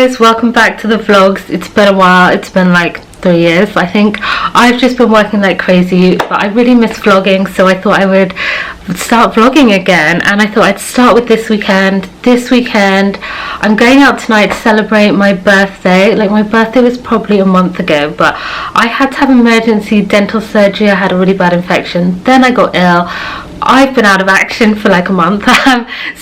guys, welcome back to the vlogs. It's been a while. It's been like 3 years I think. I've just been working like crazy, but I really miss vlogging, so I thought I would start vlogging again, and I thought I'd start with this weekend. I'm going out tonight to celebrate my birthday. Like, my birthday was probably a month ago, but I had to have emergency dental surgery. I had a really bad infection, then I got ill. I've been out of action for like a month.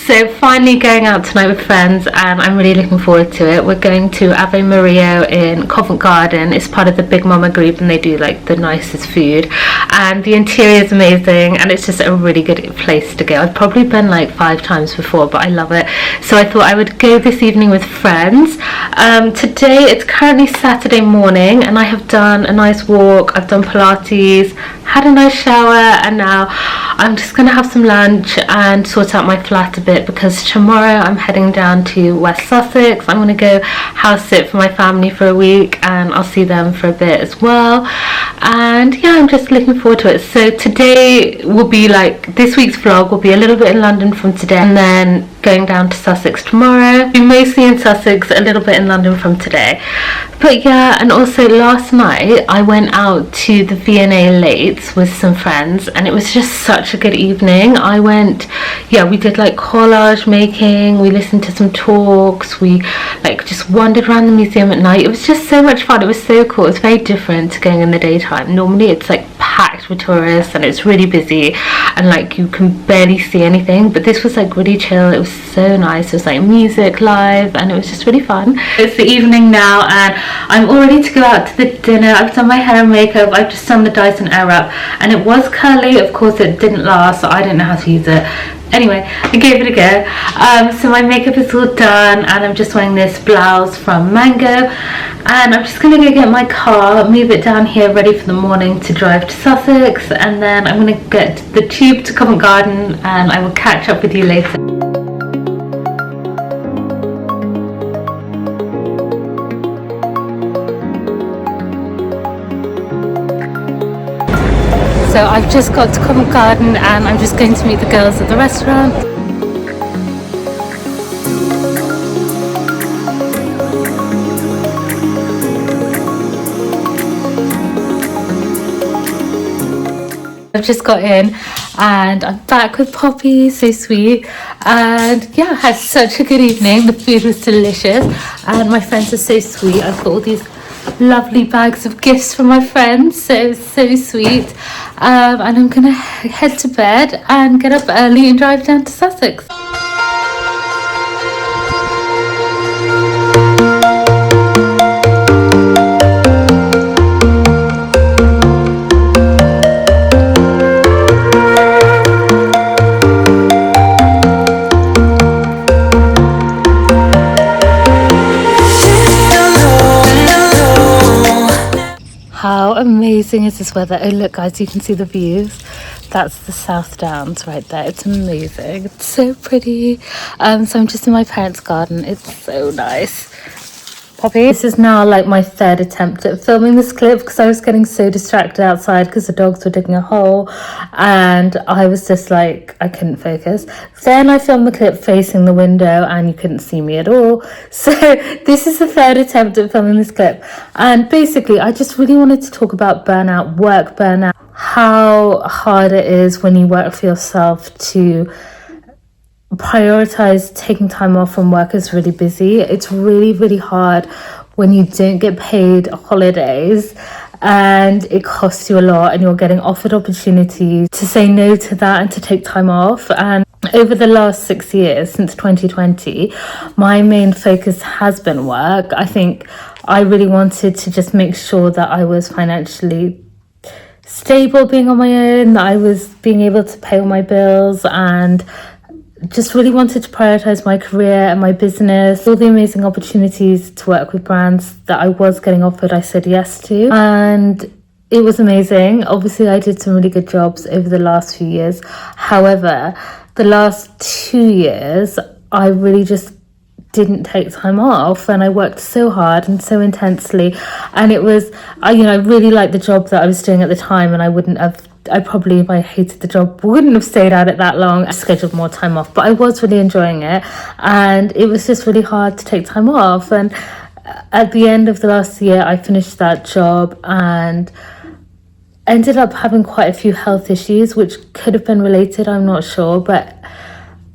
So finally going out tonight with friends, and I'm really looking forward to it. We're going to Ave Maria in Covent Garden. It's part of the Big Mama group, and they do like the nicest food, and the interior is amazing, and it's just a really good place to go. I've probably been like 5 times before, but I love it. So I thought I would go this evening with friends. Today it's currently Saturday morning, and I have done a nice walk. I've done Pilates, had a nice shower, and now I'm just gonna have some lunch and sort out my flat a bit, because tomorrow I'm heading down to West Sussex. I'm gonna go house sit for my family for a week, and I'll see them for a bit as well. And yeah, I'm just looking forward to it. So today will be like, this week's vlog will be a little bit in London from today, and then going down to Sussex tomorrow. Be mostly in Sussex, a little bit in London from today. But yeah, and also last night I went out to the V&A Lates with some friends, and it was just such a good evening. We did like collage making, we listened to some talks, we like just wandered around the museum at night. It was just so much fun. It was so cool. It's very different to going in the daytime. Normally it's like packed with tourists and it's really busy, and like you can barely see anything, but this was like really chill. It was so nice. It was like music live, and it was just really fun. It's the evening now, and I'm all ready to go out to the dinner. I've done my hair and makeup. I've just done the Dyson Airwrap, and it was curly. Of course it didn't last, so I didn't know how to use it. Anyway, I gave it a go. So my makeup is all done, and I'm just wearing this blouse from Mango, and I'm just gonna go get my car, move it down here ready for the morning to drive to Sussex, and then I'm gonna get the tube to Covent Garden, and I will catch up with you later. So I've just got to Covent Garden, and I'm just going to meet the girls at the restaurant. I've just got in, and I'm back with Poppy, so sweet. And yeah, I had such a good evening. The food was delicious, and my friends are so sweet. I've got all these lovely bags of gifts from my friends, so it was so sweet. And I'm gonna head to bed and get up early and drive down to Sussex. How amazing is this weather? Oh look guys, you can see the views. That's the South Downs right there. It's amazing. It's so pretty. So I'm just in my parents' garden. It's so nice. Poppy, this is now like my 3rd attempt at filming this clip, because I was getting so distracted outside because the dogs were digging a hole, and I was just like, I couldn't focus. Then I filmed the clip facing the window, and you couldn't see me at all. So this is the 3rd attempt at filming this clip, and basically I just really wanted to talk about burnout, work burnout, how hard it is when you work for yourself to prioritize taking time off when work is really busy. It's really, really hard when you don't get paid holidays, and it costs you a lot, and you're getting offered opportunities to say no to that and to take time off. And over the last 6 years, since 2020, my main focus has been work. I think I really wanted to just make sure that I was financially stable being on my own, that I was being able to pay all my bills, and just really wanted to prioritize my career and my business. All the amazing opportunities to work with brands that I was getting offered, I said yes to, and it was amazing. Obviously I did some really good jobs over the last few years. However, the last 2 years I really just didn't take time off, and I worked so hard and so intensely, and it was I really liked the job that I was doing at the time, and I wouldn't have I probably, if I hated the job, wouldn't have stayed at it that long. I scheduled more time off, but I was really enjoying it, and it was just really hard to take time off. And at the end of the last year, I finished that job and ended up having quite a few health issues, which could have been related, I'm not sure. But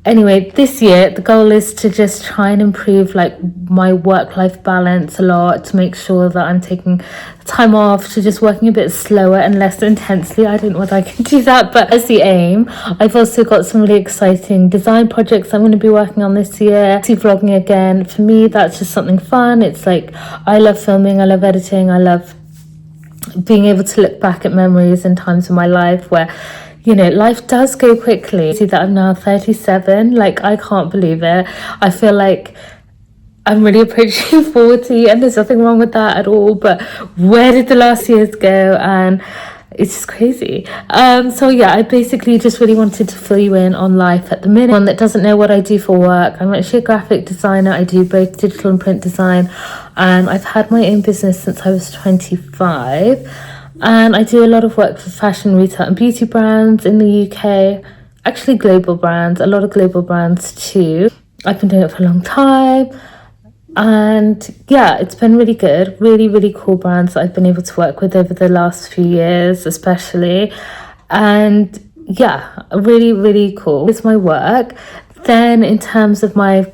anyway, this year the goal is to just try and improve like my work-life balance a lot, to make sure that I'm taking time off, to just working a bit slower and less intensely. I don't know whether I can do that, but as the aim. I've also got some really exciting design projects I'm going to be working on this year. See, vlogging again, for me that's just something fun. It's like, I love filming, I love editing, I love being able to look back at memories and times in my life where, you know, life does go quickly. See that I'm now 37, like I can't believe it. I feel like I'm really approaching 40 and there's nothing wrong with that at all, but where did the last years go? And it's just crazy. So yeah, I basically just really wanted to fill you in on life at the minute. One that doesn't know what I do for work, I'm actually a graphic designer. I do both digital and print design, and I've had my own business since I was 25, and I do a lot of work for fashion, retail and beauty brands in the UK, actually global brands, a lot of global brands too. I've been doing it for a long time, and yeah, it's been really good. Really cool brands that I've been able to work with over the last few years especially, and yeah, really cool. It's my work. Then in terms of my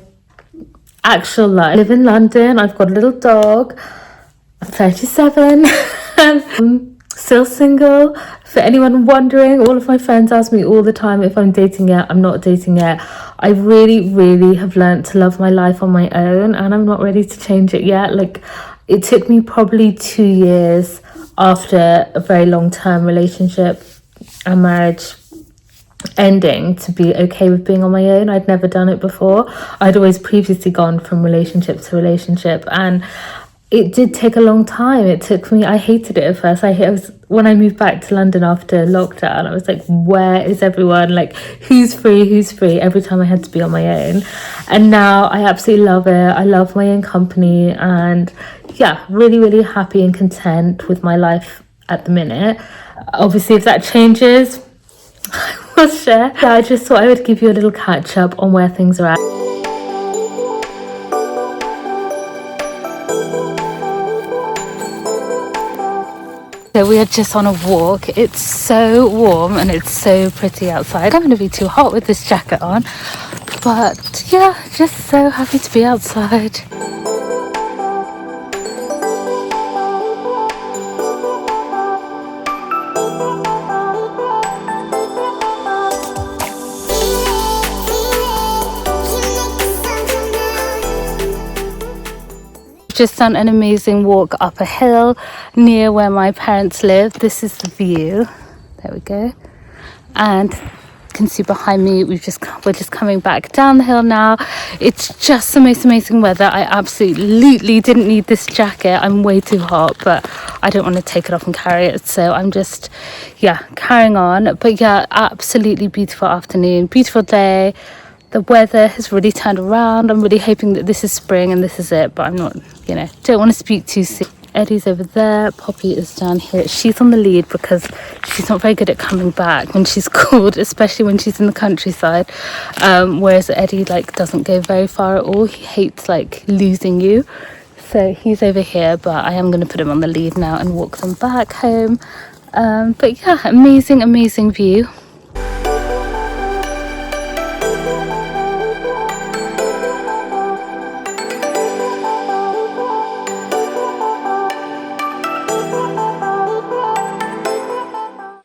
actual life, I live in London, I've got a little dog, I'm 37. Still single, for anyone wondering. All of my friends ask me all the time if I'm dating yet. I'm not dating yet. I really have learned to love my life on my own, and I'm not ready to change it yet. Like, it took me probably 2 years after a very long-term relationship and marriage ending to be okay with being on my own. I'd never done it before. I'd always previously gone from relationship to relationship, and it did take a long time. It took me, I hated it at first. When I moved back to London after lockdown, I was like, where is everyone? Like, who's free? Every time I had to be on my own. And now I absolutely love it. I love my own company, and yeah, really happy and content with my life at the minute. Obviously, if that changes, I will share. Yeah, I just thought I would give you a little catch up on where things are at. So we are just on a walk. It's so warm and it's so pretty outside. I'm going to be too hot with this jacket on, but yeah, just so happy to be outside. Just done an amazing walk up a hill near where my parents live. This is the view. There we go. And you can see behind me, we're just coming back down the hill now. It's just the most amazing weather. I absolutely didn't need this jacket. I'm way too hot, but I don't want to take it off and carry it, so I'm just, yeah, carrying on. But yeah, absolutely beautiful afternoon, beautiful day. The weather has really turned around. I'm really hoping that this is spring and this is it, but I'm not, you know, don't want to speak too soon. Eddie's over there, Poppy is down here. She's on the lead because she's not very good at coming back when she's called, especially when she's in the countryside. Whereas Eddie like doesn't go very far at all. He hates like losing you. So he's over here, but I am going to put him on the lead now and walk them back home. But yeah, amazing view.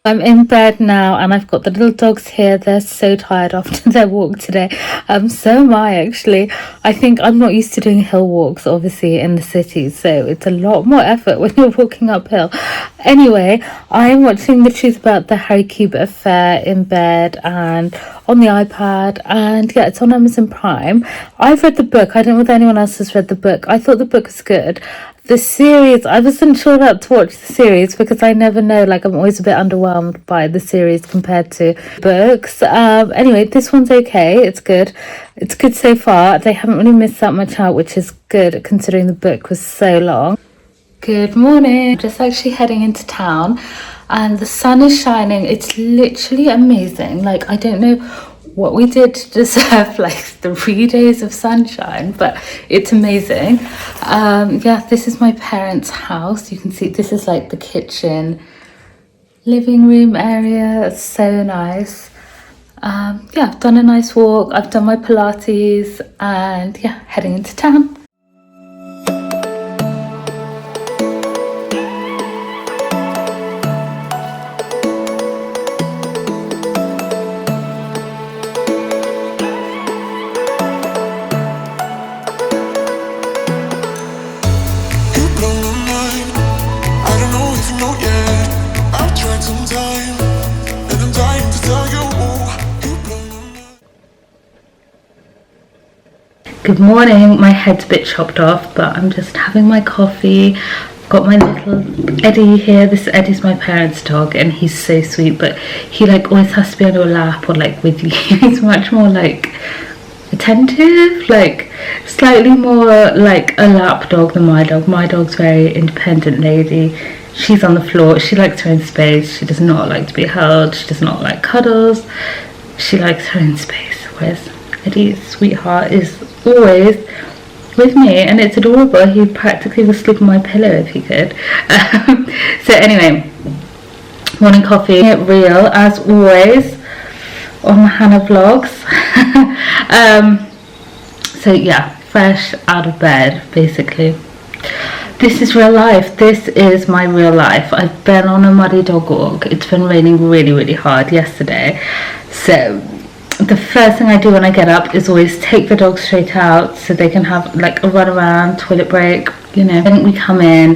I'm in bed now and I've got the little dogs here. They're so tired after their walk today. So am I actually. I think I'm not used to doing hill walks obviously in the city, so it's a lot more effort when you're walking uphill. Anyway, I'm watching The Truth About the Harry Cuba Affair in bed and on the iPad, and yeah, it's on Amazon Prime. I've read the book. I don't know whether anyone else has read the book. I thought the book was good. The series, I wasn't sure about to watch the series because I never know, like I'm always a bit underwhelmed by the series compared to books. Anyway, this one's okay. It's good so far. They haven't really missed that much out, which is good considering the book was so long. Good morning. Just actually heading into town. and the sun is shining. It's literally amazing. Like, I don't know what we did to deserve like 3 days of sunshine, but it's amazing. Yeah, this is my parents' house. You can see this is like the kitchen, living room area. It's so nice. Yeah, I've done a nice walk, I've done my Pilates, and yeah, heading into town. Good morning. My head's a bit chopped off, but I'm just having my coffee. Got my little Eddie here. This Eddie's my parents' dog, and he's so sweet, but he like always has to be on your lap or like with you. He's much more like attentive, like slightly more like a lap dog than my dog. My dog's very independent lady. She's on the floor. She likes her own space. She does not like to be held. She does not like cuddles. She likes her own space, whereas Eddie's sweetheart is always with me, and it's adorable. He practically would sleep on my pillow if he could. So anyway, morning coffee, real as always on Hannah Vlogs. So yeah, fresh out of bed basically. This is real life. This is my real life. I've been on a muddy dog walk. It's been raining really hard yesterday, so the first thing I do when I get up is always take the dogs straight out so they can have like a run around, toilet break, you know. Then we come in,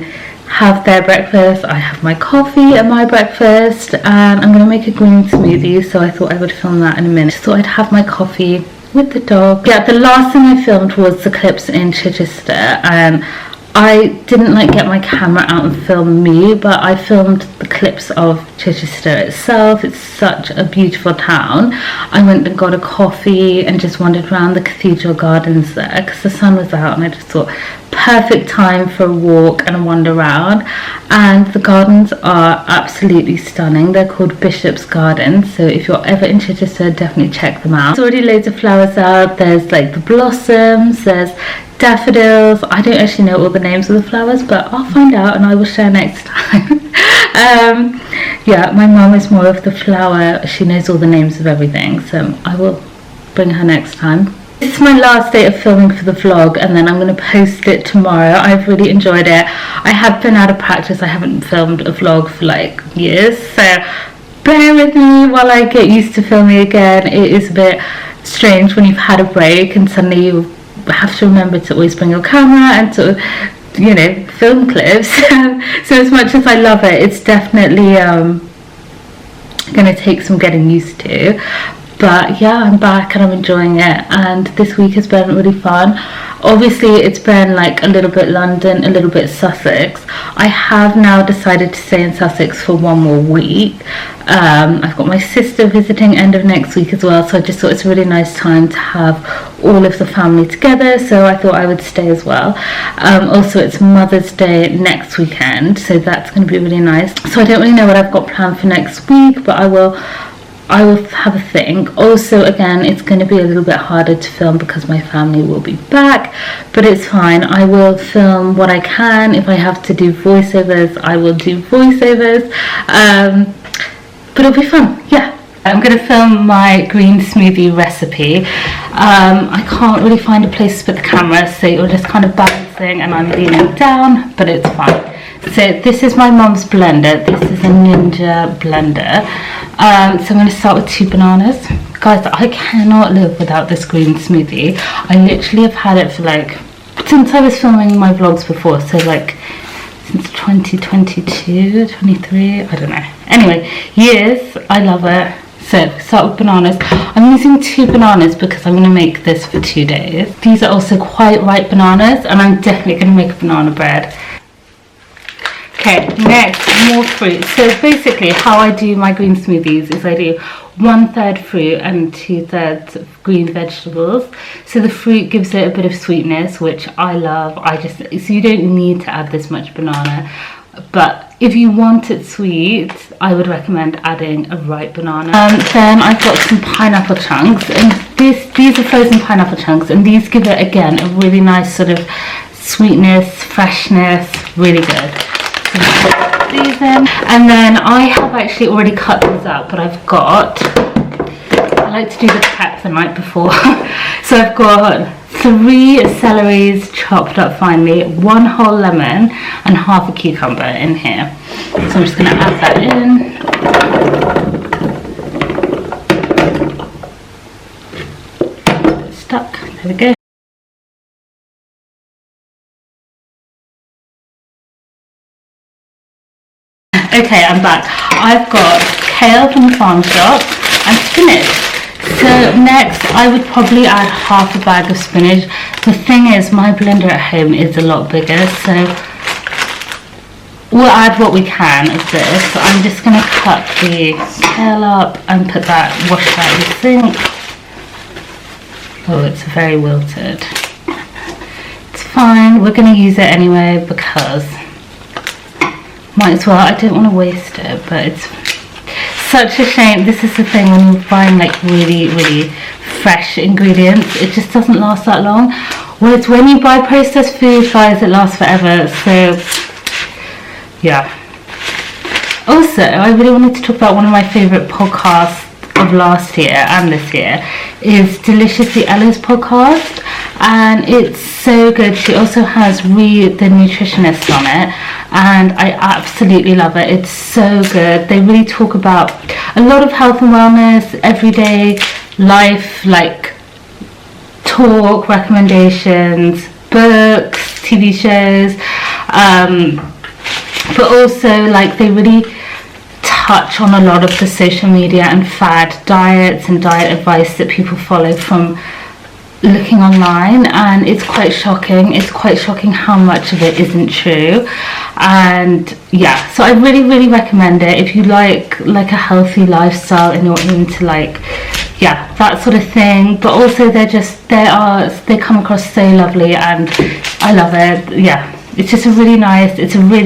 have their breakfast, I have my coffee and my breakfast, and I'm going to make a green smoothie, so I thought I would film that in a minute. Just thought I'd have my coffee with the dog. Yeah, the last thing I filmed was the clips in Chichester, and I didn't like get my camera out and film me, but I filmed the clips of Chichester itself. It's such a beautiful town. I went and got a coffee and just wandered around the cathedral gardens there because the sun was out, and I just thought perfect time for a walk and a wander around. And the gardens are absolutely stunning. They're called Bishop's Gardens, so if you're ever in Chichester, definitely check them out. There's already loads of flowers out. There's like the blossoms, there's daffodils. I don't actually know all the names of the flowers, but I'll find out and I will share next time. Yeah, my mum is more of the flower. She knows all the names of everything, so I will bring her next time. This is my last day of filming for the vlog, and then I'm going to post it tomorrow. I've really enjoyed it. I have been out of practice. I haven't filmed a vlog for like years, so bear with me while I get used to filming again. It is a bit strange when you've had a break and suddenly you have to remember to always bring your camera and to, you know, film clips. So as much as I love it, it's definitely going to take some getting used to. But yeah, I'm back and I'm enjoying it, and this week has been really fun. Obviously it's been like a little bit London, a little bit Sussex. I have now decided to stay in Sussex for one more week. I've got my sister visiting end of next week as well, so I just thought it's a really nice time to have all of the family together, so I thought I would stay as well. Also it's Mother's Day next weekend, so that's going to be really nice. So I don't really know what I've got planned for next week, but I will have a think. Also, again, it's going to be a little bit harder to film because my family will be back, but it's fine. I will film what I can. If I have to do voiceovers, I will do voiceovers, but it'll be fun. Yeah, I'm going to film my green smoothie recipe. I can't really find a place to put the camera, so you're just kind of balancing and I'm leaning down, but it's fine. So this is my mum's blender. This is a Ninja blender. So I'm going to start with 2 bananas. Guys, I cannot live without this green smoothie. I literally have had it for like, since I was filming my vlogs before, so like since 2022, 23, I don't know. Anyway, years, I love it. So start with bananas. I'm using 2 bananas because I'm going to make this for 2 days. These are also quite ripe bananas, and I'm definitely going to make a banana bread. Okay, next, more fruit. So basically how I do my green smoothies is I do 1/3 fruit and 2/3 green vegetables. So the fruit gives it a bit of sweetness, which I love. So you don't need to add this much banana, but if you want it sweet, I would recommend adding a ripe banana. Then I've got some pineapple chunks, and these are frozen pineapple chunks, and these give it again a really nice sort of sweetness, freshness, really good. So put these in, and then I have actually already cut these up, but I like to do the prep the night before. So I've got 3 celeries chopped up finely, 1 whole lemon, and half a cucumber in here. So I'm just going to add that in. It's stuck. There we go. Okay, I'm back. I've got kale from the farm shop and spinach. So next I would probably add half a bag of spinach. The thing is, my blender at home is a lot bigger, so we'll add what we can of this. So I'm just going to cut the kale up and put that, wash that in the sink. Oh, it's very wilted. It's fine, we're going to use it anyway because might as well. I don't want to waste it, but it's such a shame. This is the thing when you find like really fresh ingredients, it just doesn't last that long. Whereas when you buy processed food, guys, it lasts forever. So yeah. Also, I really wanted to talk about one of my favourite podcasts of last year and this year is Deliciously Ella's podcast, and it's so good. She also has Ree the nutritionist on it, and I absolutely love it. It's so good. They really talk about a lot of health and wellness, everyday life, like talk, recommendations, books, TV shows, but also like they really touch on a lot of the social media and fad diets and diet advice that people follow from looking online, and it's quite shocking. It's quite shocking how much of it isn't true. And yeah, so I really recommend it if you like a healthy lifestyle and you're into like, yeah, that sort of thing. But also they come across so lovely, and I love it. Yeah, it's just a really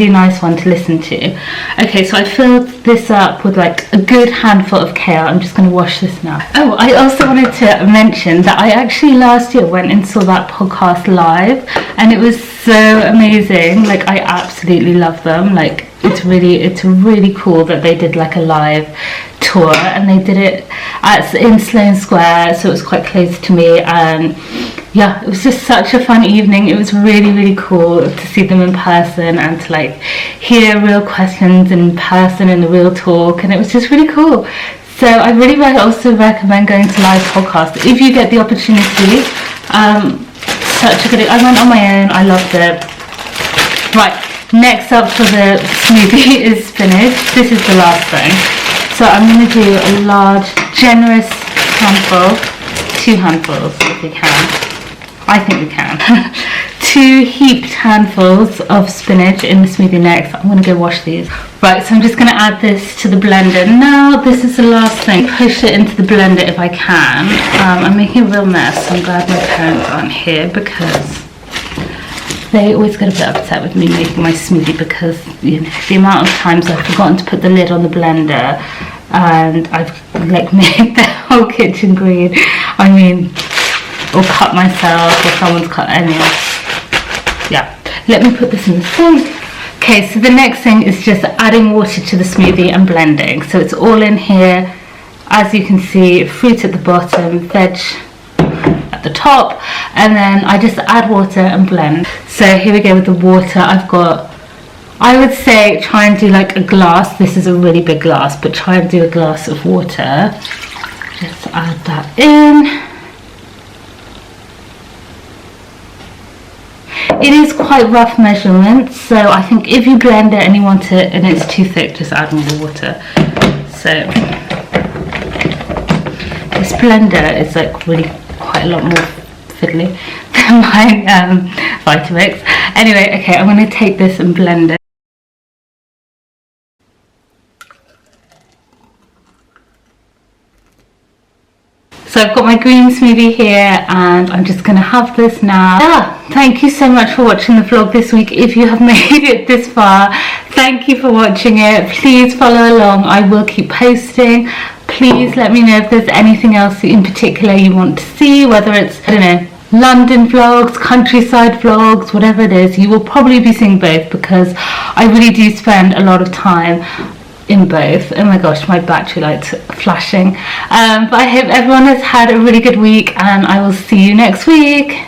nice one to listen to. Okay, so I filled this up with like a good handful of kale. I'm just going to wash this now. Oh, I also wanted to mention that I actually last year went and saw that podcast live, and it was so amazing. Like, I absolutely love them. Like, it's really cool that they did like a live tour, and they did it in Sloane Square, so it was quite close to me. And yeah, it was just such a fun evening. It was really cool to see them in person and to like hear real questions in person and the real talk, and it was just really cool. So I really also recommend going to live podcasts if you get the opportunity. Such a good, I went on my own, I loved it. Right, next up for the smoothie is spinach. This is the last thing. So I'm going to do a large, generous handful, 2 handfuls if we can. I think we can. 2 heaped handfuls of spinach in the smoothie next. I'm going to go wash these. Right, so I'm just going to add this to the blender. Now, this is the last thing. Push it into the blender if I can. I'm making a real mess. I'm glad my parents aren't here because they always get a bit upset with me making my smoothie because, you know, the amount of times I've forgotten to put the lid on the blender and I've like made the whole kitchen green. I mean, or cut myself, or someone's cut anyway. Yeah, let me put this in the sink. Okay, so the next thing is just adding water to the smoothie and blending. So it's all in here. As you can see, fruit at the bottom, veg at the top, and then I just add water and blend. So here we go with the water. I've got, I would say try and do like a glass. This is a really big glass, but try and do a glass of water. Just add that in. It is quite rough measurements, so I think if you blend it and you want it and it's too thick, just add more water. So this blender is like really quite a lot more fiddly than my Vitamix. Anyway, okay, I'm going to take this and blend it. So I've got my green smoothie here, and I'm just going to have this now. Thank you so much for watching the vlog this week. If you have made it this far, Thank you for watching it. Please follow along. I will keep posting. Please let me know if there's anything else in particular you want to see, whether it's, I don't know, London vlogs, countryside vlogs, whatever it is. You will probably be seeing both because I really do spend a lot of time in both. Oh my gosh, my battery light's flashing. But I hope everyone has had a really good week, and I will see you next week.